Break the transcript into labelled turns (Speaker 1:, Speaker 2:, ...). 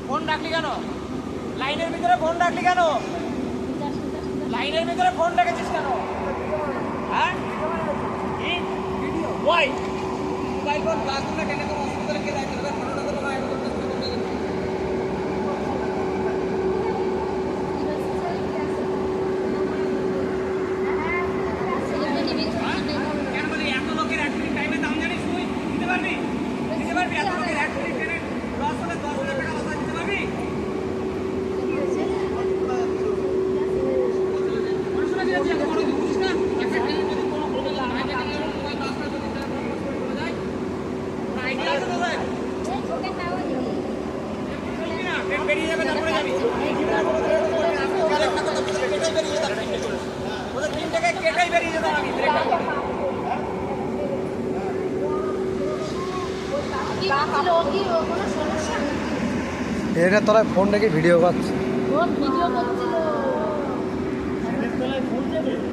Speaker 1: Phone রাখলি কেন? লাইনের ভিতরে ফোন রাখলি কেন? লাইনের ভিতরে ফোন রেখেছিস কেন? হ্যাঁ ওই মোবাইল ফোন ক্লাসরুমে টেনে কোনো হসপিটালে কে দায়িত্ব নেবে? ফটোটা তো তোমার একদম কেন বলি এত লোকের এক মিনিট টাইমে দাম জানিস তুই? দিতে পারবি? দিতে পারবি? এত লোকের এক মিনিট টেনে লস হলে 10,000 টাকা লস দিতে পারবি? পড়াশোনা কি আছে? বড় কিছু বুঝিস না? একটা ট্রেনের যদি কোনো প্রবলেম হয় তাহলে মোবাইল লস করে দিতে হবে। চলে যায় আইডিয়া আছে তোদের? চলবি না, ট্রেন বেরিয়ে যাবে তারপরে যাবি। ওদের 3 টাকায় কেটেই বেরিয়ে যেতাম আমি ব্রেকটা করে।
Speaker 2: এটা তোরা ফোন রেখে ভিডিও করছে।
Speaker 3: ভিডিও করছিল